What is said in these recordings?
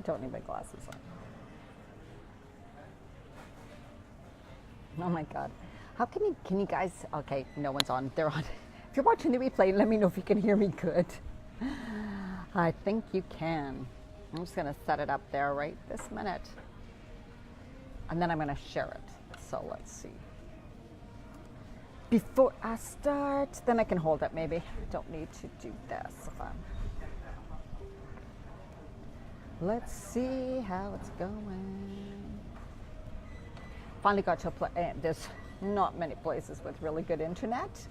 don't need my glasses on. Oh my God. How can you guys, okay, no one's on, they're on. If you're watching the replay, let me know if you can hear me good. I think you can. I'm just gonna set it up there right this minute. And then I'm gonna share it. So let's see. Before I start, then I can hold it maybe. I don't need to do this. Let's see how it's going. Finally got to a place, there's not many places with really good internet.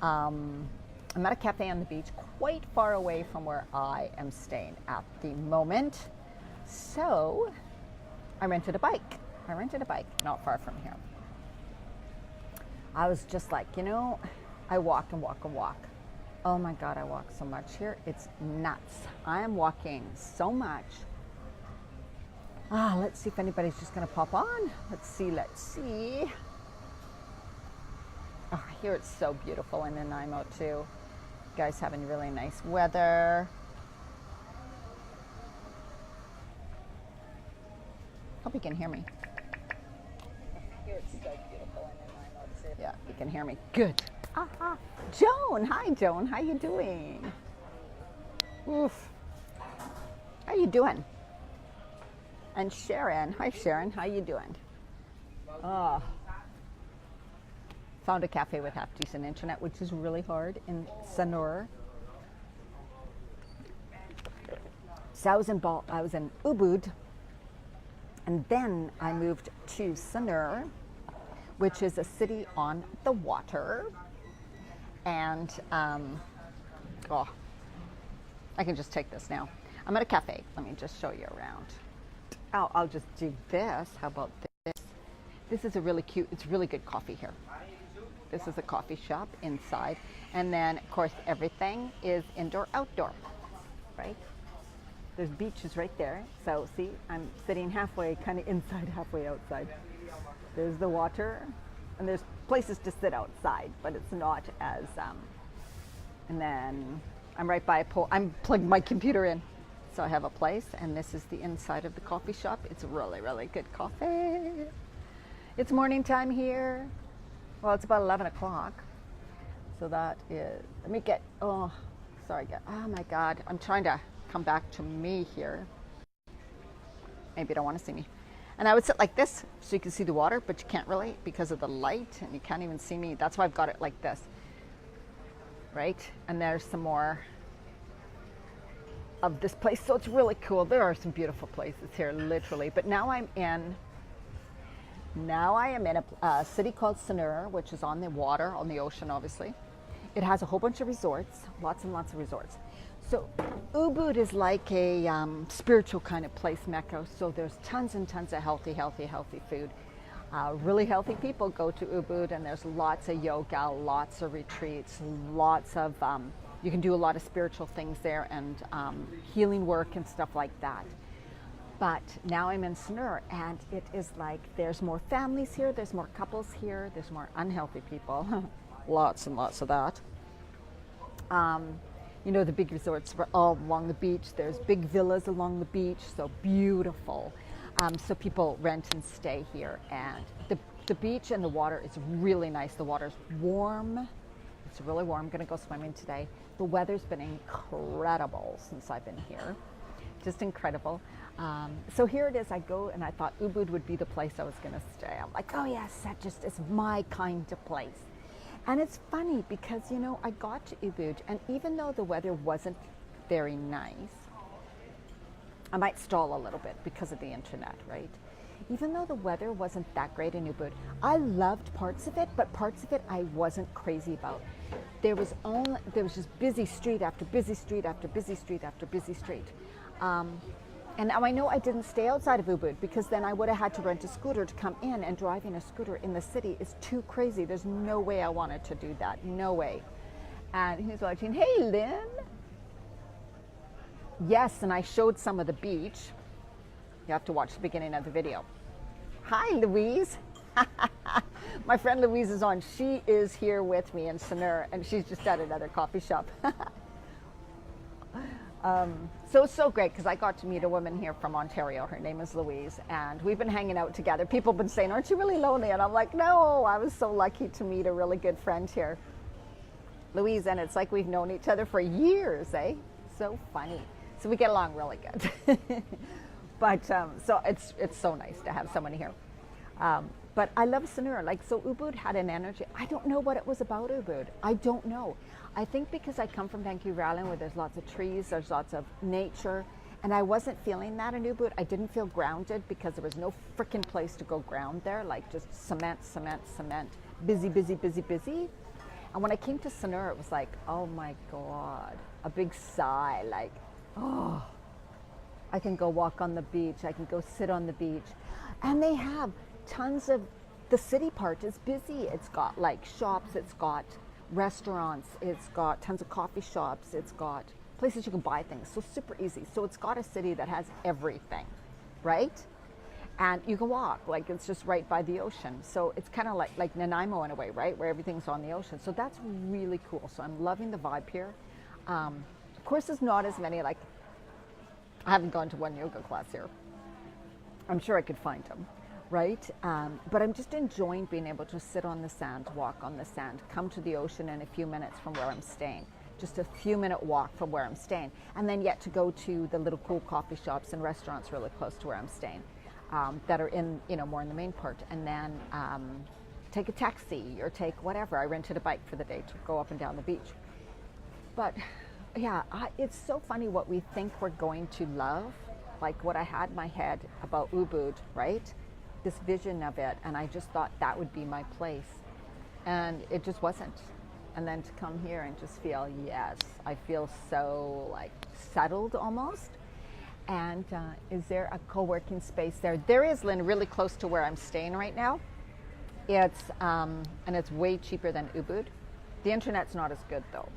I'm at a cafe on the beach quite far away from where I am staying at the moment. So I rented a bike. Not far from here. I was just like, you know, I walk and walk and walk. Oh my God, I walk so much here. It's nuts. I am walking so much. Let's see if anybody's just gonna pop on. Let's see. Oh, here it's so beautiful in Nanaimo too. You guys having really nice weather. Hope you can hear me. Here it's so beautiful in Nanaimo too. Yeah, you can hear me. Good. Joan, hi Joan, how you doing? Oof. How you doing? And Sharon, hi Sharon, how you doing? Found a cafe with half decent internet, which is really hard in Sanur. So I was in Ubud, and then I moved to Sanur, which is a city on the water. And I can just take this now. I'm at a cafe. Let me just show you around. I'll just do this. How about this? This is a really cute, it's really good coffee here. This is a coffee shop inside. And then, of course, everything is indoor, outdoor, right? There's beaches right there. So see, I'm sitting halfway, kind of inside, halfway outside. There's the water, and there's places to sit outside, but it's not as, and then I'm right by a pole. I'm plugged my computer in. So I have a place, and this is the inside of the coffee shop. It's really, really good coffee. It's morning time here. Well, it's about 11 o'clock. So that is, let me get, oh my God. I'm trying to come back to me here. Maybe you don't want to see me. And I would sit like this so you can see the water, but you can't really because of the light, and you can't even see me. That's why I've got it like this, right? And there's some more of this place. So it's really cool. There are some beautiful places here, literally. But now I am in a city called Sanur, which is on the water, on the ocean, obviously. It has a whole bunch of resorts, lots and lots of resorts. So Ubud is like a spiritual kind of place, Mecca. So there's tons and tons of healthy food. Really healthy people go to Ubud, and there's lots of yoga, lots of retreats, lots of, you can do a lot of spiritual things there, and healing work and stuff like that. But now I'm in Sanur, and it is like there's more families here, there's more couples here, there's more unhealthy people. Lots and lots of that. You know, the big resorts are all along the beach. There's big villas along the beach, so beautiful. So people rent and stay here, and the beach and the water is really nice. The water's warm. It's really warm. I'm gonna go swimming today. The weather's been incredible since I've been here. Just incredible. So here it is. I go, and I thought Ubud would be the place I was gonna stay. I'm like, oh yes, that just is my kind of place. And it's funny because, you know, I got to Ubud, and even though the weather wasn't very nice, I might stall a little bit because of the internet, right? Even though the weather wasn't that great in Ubud, I loved parts of it, but parts of it I wasn't crazy about. There was just busy street after busy street after busy street after busy street. And now I know I didn't stay outside of Ubud, because then I would have had to rent a scooter to come in, and driving a scooter in the city is too crazy. There's no way I wanted to do that. No way. And he's watching. Hey, Lynn. Yes, and I showed some of the beach. You have to watch the beginning of the video. Hi, Louise. My friend Louise is on. She is here with me in Sanur, and she's just at another coffee shop. So it's so great because I got to meet a woman here from Ontario. Her name is Louise, and we've been hanging out together. People have been saying, "Aren't you really lonely?" And I'm like, "No, I was so lucky to meet a really good friend here, Louise." And it's like we've known each other for years, eh? So funny. So we get along really good. But so it's so nice to have someone here. But I love Sanur. Like, so Ubud had an energy. I don't know what it was about Ubud. I don't know. I think because I come from Vancouver Island where there's lots of trees, there's lots of nature, and I wasn't feeling that in Ubud. I didn't feel grounded because there was no freaking place to go ground there, like just cement, cement, cement, busy, busy, busy, busy. And when I came to Sanur, it was like, oh my God, a big sigh, like, oh, I can go walk on the beach, I can go sit on the beach. And they have tons of, the city part is busy. It's got like shops, it's got restaurants, it's got tons of coffee shops, it's got places you can buy things, so super easy. So it's got a city that has everything, right? And you can walk, like it's just right by the ocean. So it's kind of like Nanaimo in a way, right? Where everything's on the ocean. So that's really cool. So I'm loving the vibe here. Of course, there's not as many, like, I haven't gone to one yoga class here. I'm sure I could find them, right? But I'm just enjoying being able to sit on the sand, walk on the sand, come to the ocean in a few minutes from where I'm staying. Just a few minute walk from where I'm staying. And then yet to go to the little cool coffee shops and restaurants really close to where I'm staying, that are in, you know, more in the main part. And then take a taxi or take whatever. I rented a bike for the day to go up and down the beach. But yeah, it's so funny what we think we're going to love. Like what I had in my head about Ubud, right? This vision of it, and I just thought that would be my place. And it just wasn't. And then to come here and just feel, yes, I feel so like settled almost. And is there a co-working space there? There is, Lynn, really close to where I'm staying right now. It's, and it's way cheaper than Ubud. The internet's not as good though.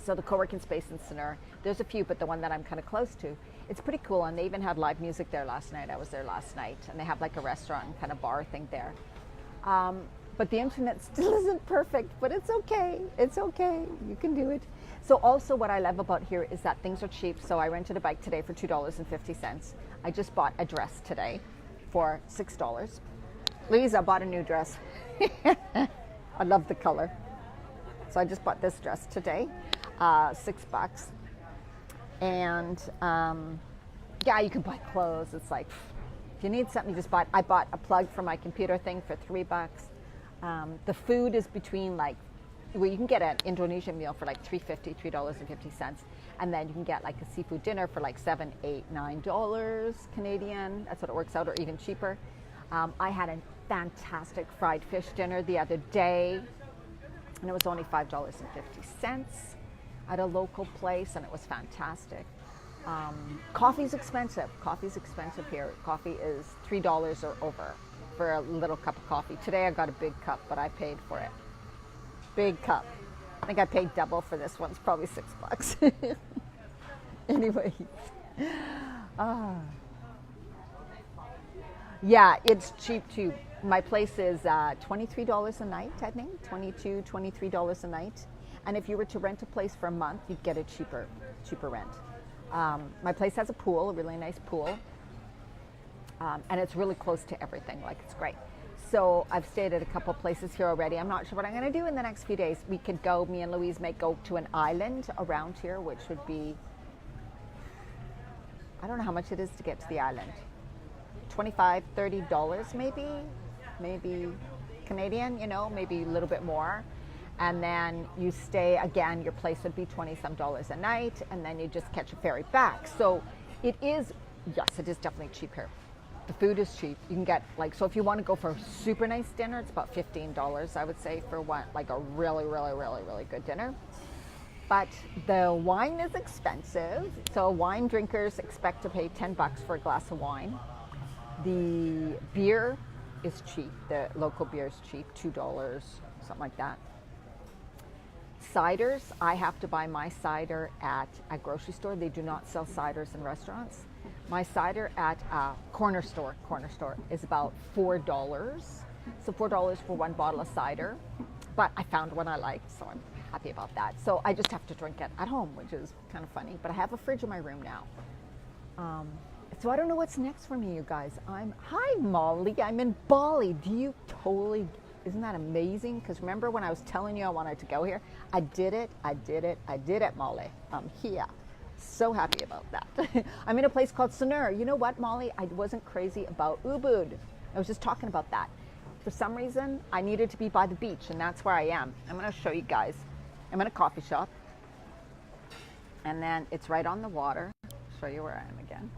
So the co-working space in Sanur, there's a few, but the one that I'm kind of close to, it's pretty cool. And they even had live music there last night. I was there last night, and they have like a restaurant and kind of bar thing there. But the internet still isn't perfect, but it's okay. It's okay. You can do it. So also what I love about here is that things are cheap. So I rented a bike today for $2.50. I just bought a dress today for $6. Lisa bought a new dress. I love the color. So I just bought this dress today, $6. And yeah, you can buy clothes. It's like, if you need something, you just buy it. I bought a plug for my computer thing for $3. The food is between like, well, you can get an Indonesian meal for like $3.50, and then you can get like a seafood dinner for like $7, $8, $9 Canadian. That's what it works out, or even cheaper. I had a fantastic fried fish dinner the other day, and it was only $5.50 at a local place, and it was fantastic. Coffee's expensive. Coffee's expensive here. Coffee is $3 or over for a little cup of coffee. Today I got a big cup, but I paid for it. Big cup. I think I paid double for this one. It's probably $6. Anyway. Yeah, it's cheap too. My place is $23 a night, I think. $22, $23 a night. And if you were to rent a place for a month, you'd get a cheaper rent. My place has a pool, a really nice pool. And it's really close to everything, like it's great. So I've stayed at a couple places here already. I'm not sure what I'm gonna do in the next few days. We could go, me and Louise may go to an island around here, which would be, I don't know how much it is to get to the island. $25, $30 maybe Canadian, you know, maybe a little bit more. And then you stay, again, your place would be $20-some a night, and then you just catch a ferry back. So it is, yes, it is definitely cheap here. The food is cheap. You can get, like, so if you want to go for a super nice dinner, it's about $15, I would say, for one, like a really, really, really, really good dinner. But the wine is expensive. So wine drinkers expect to pay $10 for a glass of wine. The beer is cheap. The local beer is cheap, $2, something like that. Ciders, I have to buy my cider at a grocery store. They do not sell ciders in restaurants. My cider at a corner store is about $4. So $4 for one bottle of cider. But I found one I liked, so I'm happy about that. So I just have to drink it at home, which is kind of funny. But I have a fridge in my room now. So I don't know what's next for me, you guys. Hi Molly, I'm in Bali. Isn't that amazing? Because remember when I was telling you I wanted to go here? I did it, Molly. I'm here. So happy about that. I'm in a place called Sanur. You know what, Molly? I wasn't crazy about Ubud. I was just talking about that. For some reason, I needed to be by the beach, and that's where I am. I'm going to show you guys. I'm in a coffee shop, and then it's right on the water. Show you where I am again.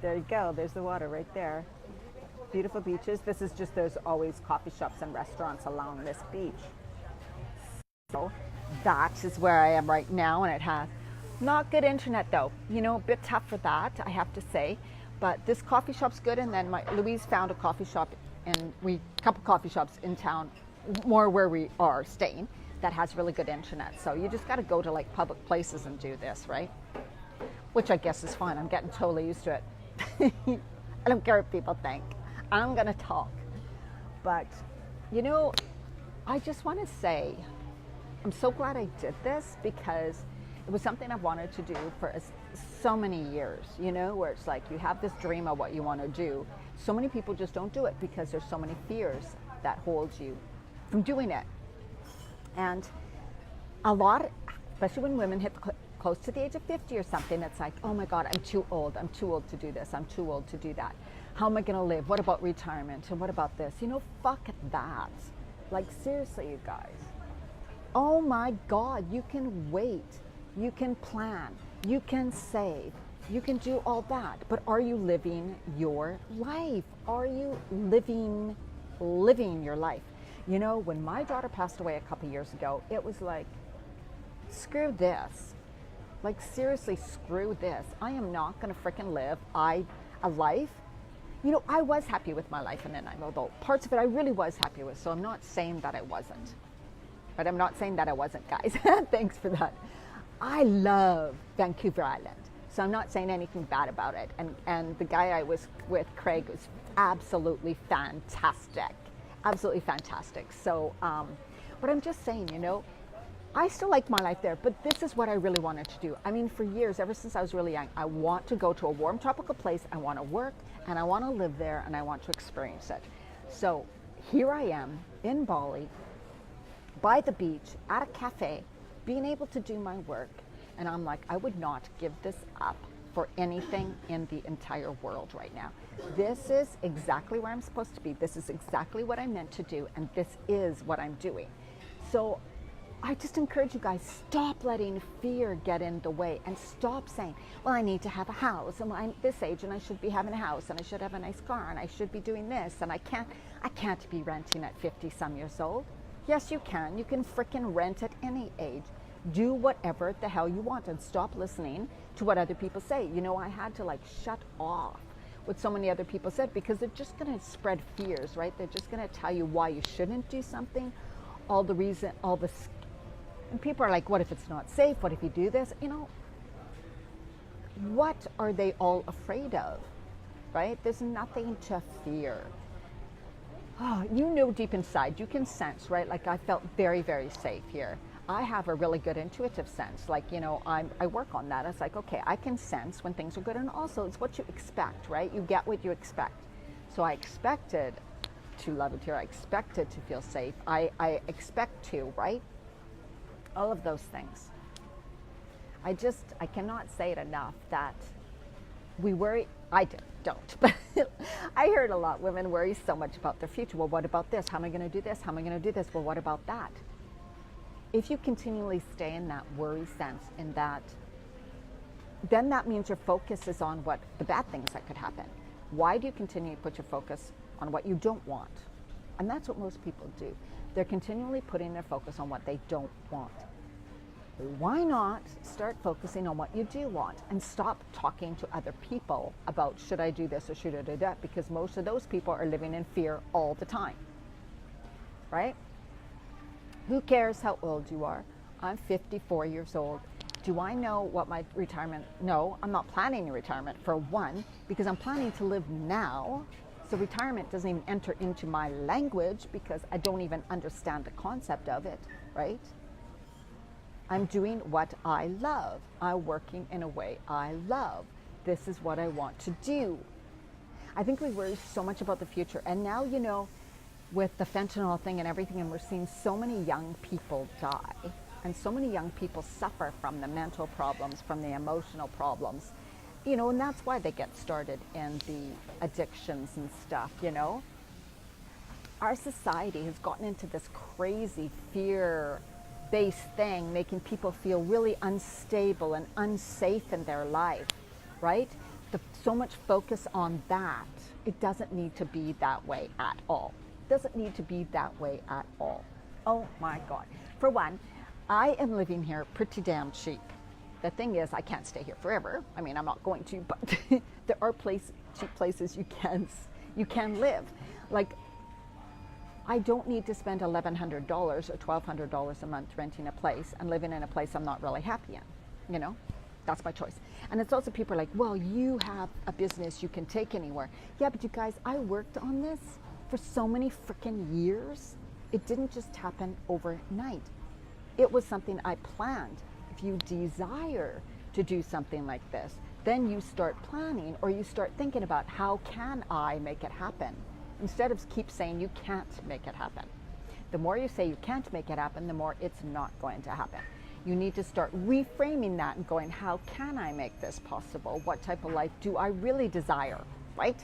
There you go. There's the water right there. Beautiful beaches. There's always coffee shops and restaurants along this beach. So that is where I am right now, and it has not good internet though. You know, a bit tough for that, I have to say. But this coffee shop's good, and then Louise found a coffee shop, and a couple coffee shops in town, more where we are staying, that has really good internet. So you just got to go to like public places and do this, right? Which I guess is fine. I'm getting totally used to it. I don't care what people think. I'm gonna talk. But you know, I just want to say I'm so glad I did this, because it was something I've wanted to do for so many years, you know, where it's like you have this dream of what you want to do. So many people just don't do it because there's so many fears that hold you from doing it. And a lot, especially when women hit close to the age of 50 or something, it's like, oh my God, I'm too old to do this, I'm too old to do that. How am I going to live? What about retirement? And what about this? You know, fuck that. Like, seriously, you guys. Oh my God, you can wait. You can plan. You can save. You can do all that. But are you living your life? Are you living your life? You know, when my daughter passed away a couple years ago, it was like, screw this. Like, seriously, screw this. I am not going to freaking live a life. You know, I was happy with my life, and then although parts of it I really was happy with, so I'm not saying that I wasn't. But I'm not saying that I wasn't, guys. Thanks for that. I love Vancouver Island, so I'm not saying anything bad about it. And the guy I was with, Craig, was absolutely fantastic. Absolutely fantastic. So, but I'm just saying, you know, I still like my life there, but this is what I really wanted to do. I mean, for years, ever since I was really young, I want to go to a warm tropical place. I want to work, and I want to live there, and I want to experience it. So here I am in Bali, by the beach, at a cafe, being able to do my work. And I'm like, I would not give this up for anything in the entire world right now. This is exactly where I'm supposed to be. This is exactly what I'm meant to do, and this is what I'm doing. So I just encourage you guys, stop letting fear get in the way, and stop saying, well, I need to have a house, and I'm this age, and I should be having a house, and I should have a nice car, and I should be doing this, and I can't be renting at 50 some years old. Yes, you can. You can frickin' rent at any age. Do whatever the hell you want, and stop listening to what other people say. You know, I had to like shut off what so many other people said, because they're just going to spread fears, right? They're just going to tell you why you shouldn't do something, and people are like, what if it's not safe? What if you do this? You know, what are they all afraid of, right? There's nothing to fear. Oh, you know, deep inside, you can sense, right? Like, I felt very, very safe here. I have a really good intuitive sense. Like, you know, I work on that. It's like, okay, I can sense when things are good. And also, it's what you expect, right? You get what you expect. So I expected to love it here. I expected to feel safe. I expect to, right? All of those things. I cannot say it enough that we worry. I don't, but I heard a lot. Women worry so much about their future. Well, what about this? How am I going to do this? How am I going to do this? Well, what about that? If you continually stay in that worry sense, in that, then that means your focus is on what the bad things that could happen. Why do you continue to put your focus on what you don't want? And that's what most people do. They're continually putting their focus on what they don't want. Why not start focusing on what you do want, and stop talking to other people about, should I do this or should I do that? Because most of those people are living in fear all the time, right? Who cares how old you are? I'm 54 years old. Do I know what my retirement? No, I'm not planning a retirement, for one, because I'm planning to live now. So retirement doesn't even enter into my language, because I don't even understand the concept of it, right? I'm doing what I love. I'm working in a way I love. This is what I want to do. I think we worry so much about the future. And now, you know, with the fentanyl thing and everything, and we're seeing so many young people die, and so many young people suffer from the mental problems, from the emotional problems, you know, and that's why they get started in the addictions and stuff, you know. Our society has gotten into this crazy fear-based thing, making people feel really unstable and unsafe in their life, right? So much focus on that. It doesn't need to be that way at all. It doesn't need to be that way at all. Oh my God. For one, I am living here pretty damn cheap. The thing is, I can't stay here forever. I mean, I'm not going to, but there are cheap places you can live. Like, I don't need to spend $1,100 or $1,200 a month renting a place and living in a place I'm not really happy in, you know? That's my choice. And it's also people are like, well, you have a business you can take anywhere. Yeah, but you guys, I worked on this for so many freaking years. It didn't just happen overnight. It was something I planned. If you desire to do something like this, then you start planning, or you start thinking about, how can I make it happen? Instead of keep saying you can't make it happen. The more you say you can't make it happen, the more it's not going to happen. You need to start reframing that and going, how can I make this possible? What type of life do I really desire, right?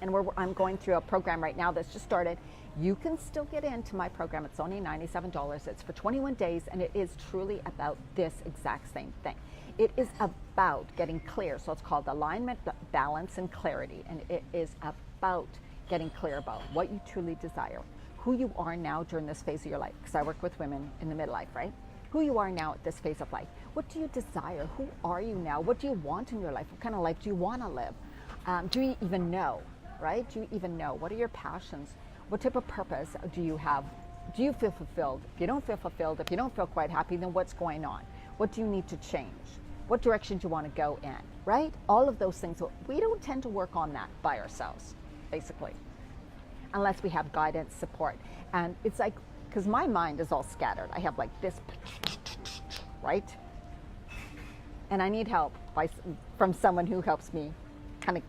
And I'm going through a program right now that's just started. You can still get into my program. It's only $97. It's for 21 days, and it is truly about this exact same thing. It is about getting clear. So it's called Alignment, Balance, and Clarity. And it is about getting clear about what you truly desire, who you are now during this phase of your life, because I work with women in the midlife, right? Who you are now at this phase of life. What do you desire? Who are you now? What do you want in your life? What kind of life do you want to live? Do you even know, right? Do you even know? What are your passions? What type of purpose do you have? Do you feel fulfilled? If you don't feel fulfilled, if you don't feel quite happy, then what's going on? What do you need to change? What direction do you want to go in, right? All of those things. We don't tend to work on that by ourselves, basically, unless we have guidance, support. And it's like, because my mind is all scattered. I have like this, right? And I need help from someone who helps me kind of,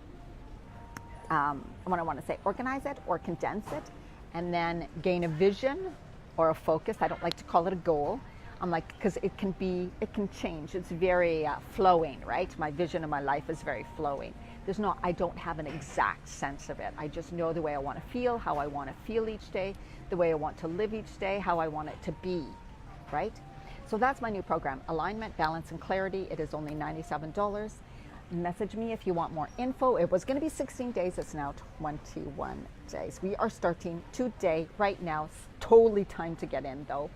what I want to say, organize it or condense it, and then gain a vision or a focus. I don't like to call it a goal. I'm like, because it can change. It's very flowing, right? My vision of my life is very flowing. I don't have an exact sense of it. I just know the way I want to feel, how I want to feel each day, the way I want to live each day, how I want it to be, right? So that's my new program, Alignment, Balance, and Clarity. It is only $97. Message me if you want more info. It was going to be 16 days. It's now 21 days. We are starting today, right now. It's totally time to get in, though.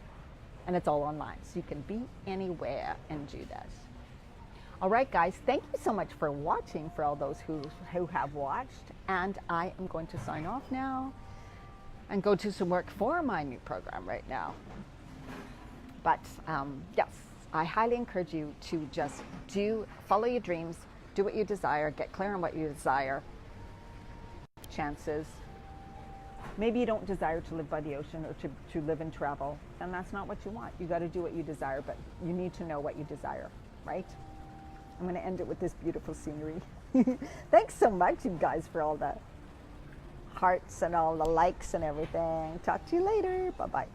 And it's all online, so you can be anywhere and do this. All right, guys, thank you so much for watching, for all those who have watched. And I am going to sign off now and go do some work for my new program right now. But yes, I highly encourage you to just follow your dreams, do what you desire, get clear on what you desire. Chances. Maybe you don't desire to live by the ocean or to live and travel, and that's not what you want. You got to do what you desire, but you need to know what you desire, right? I'm going to end it with this beautiful scenery. Thanks so much, you guys, for all the hearts and all the likes and everything. Talk to you later. Bye-bye.